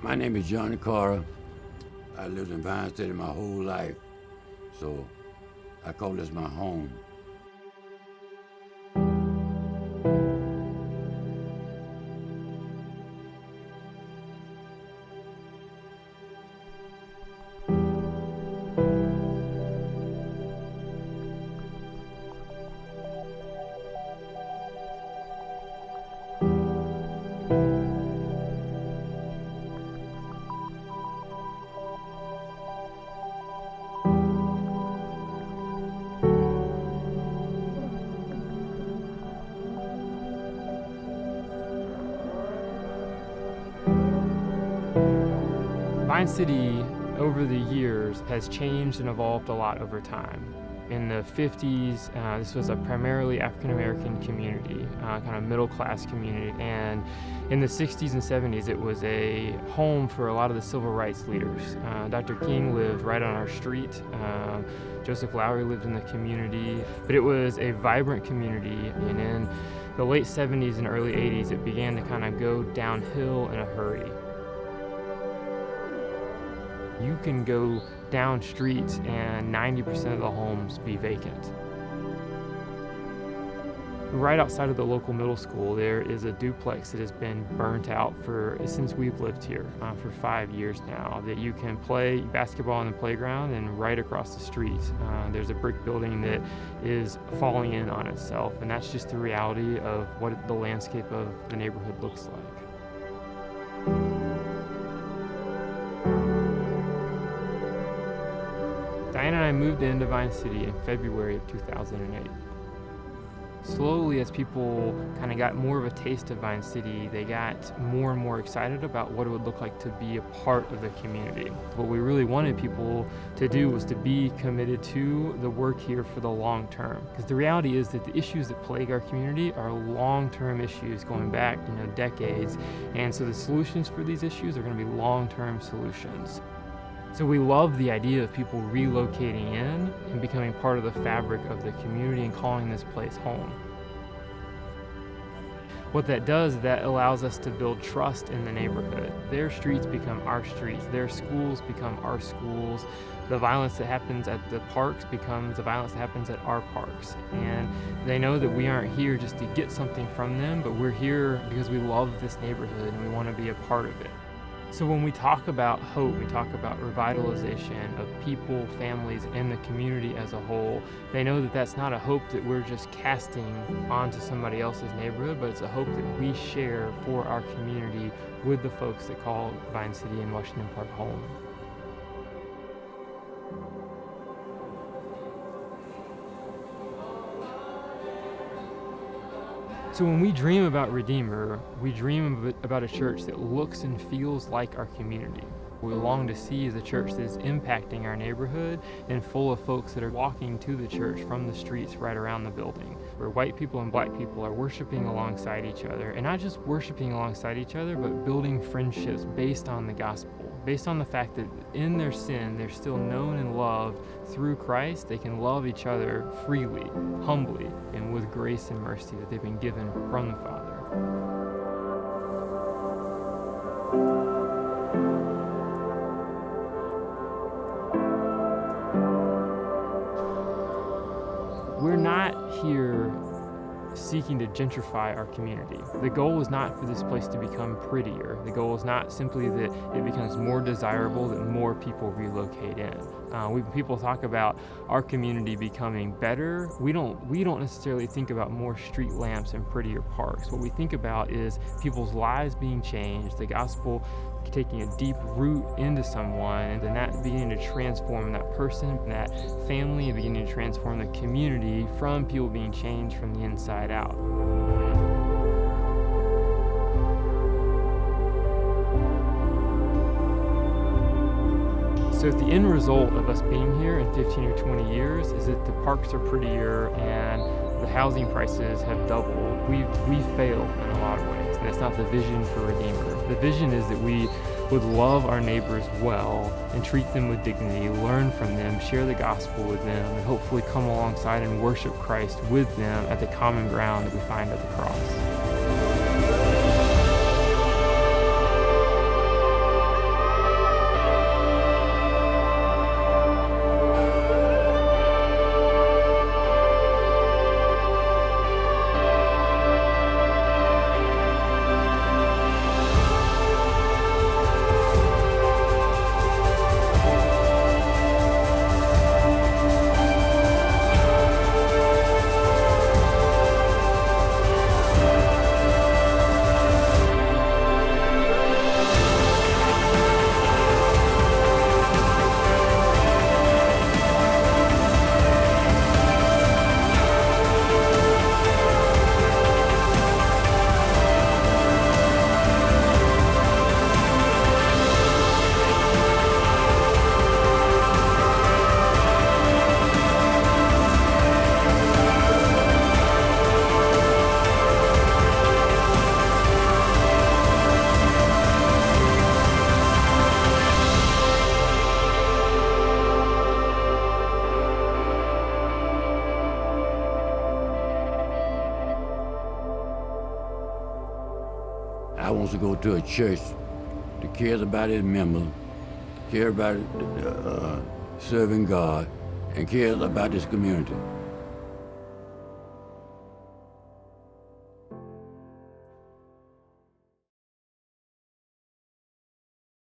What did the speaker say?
My name is Johnny Carter. I lived in Vine City my whole life, so I call this my home. Vine City, over the years, has changed and evolved a lot over time. In the 50s, this was a primarily African-American community, kind of middle-class community. And in the 60s and 70s, it was a home for a lot of the civil rights leaders. Dr. King lived right on our street. Joseph Lowery lived in the community. But it was a vibrant community. And in the late 70s and early 80s, it began to kind of go downhill in a hurry. You can go down streets and 90% of the homes be vacant. Right outside of the local middle school, there is a duplex that has been burnt out since we've lived here for 5 years now, that you can play basketball on the playground, and right across the street, there's a brick building that is falling in on itself, and that's just the reality of what the landscape of the neighborhood looks like. Diane and I moved into Vine City in February of 2008. Slowly, as people kind of got more of a taste of Vine City, they got more and more excited about what it would look like to be a part of the community. What we really wanted people to do was to be committed to the work here for the long term. Because the reality is that the issues that plague our community are long-term issues going back, decades. And so the solutions for these issues are going to be long-term solutions. So we love the idea of people relocating in and becoming part of the fabric of the community and calling this place home. What that does, that allows us to build trust in the neighborhood. Their streets become our streets. Their schools become our schools. The violence that happens at the parks becomes the violence that happens at our parks. And they know that we aren't here just to get something from them, but we're here because we love this neighborhood and we want to be a part of it. So when we talk about hope, we talk about revitalization of people, families, and the community as a whole. They know that that's not a hope that we're just casting onto somebody else's neighborhood, but it's a hope that we share for our community with the folks that call Vine City and Washington Park home. So when we dream about Redeemer, we dream about a church that looks and feels like our community. We long to see is a church that is impacting our neighborhood and full of folks that are walking to the church from the streets right around the building, where white people and black people are worshiping alongside each other, and not just worshiping alongside each other, but building friendships based on the gospel, based on the fact that in their sin, they're still known and loved through Christ. They can love each other freely, humbly, and with grace and mercy that they've been given from the Father. We're not here seeking to gentrify our community. The goal is not for this place to become prettier. The goal is not simply that it becomes more desirable, that more people relocate in. When people talk about our community becoming better, we don't necessarily think about more street lamps and prettier parks. What we think about is people's lives being changed, the gospel taking a deep root into someone, and then that beginning to transform that person, that family, and beginning to transform the community from people being changed from the inside out. So the end result of us being here in 15 or 20 years is that the parks are prettier and the housing prices have doubled. We've failed in a lot of ways, and that's not the vision for Redeemer. The vision is that we would love our neighbors well and treat them with dignity, learn from them, share the gospel with them, and hopefully come alongside and worship Christ with them at the common ground that we find at the cross. I want to go to a church that cares about its members, cares about serving God, and cares about this community.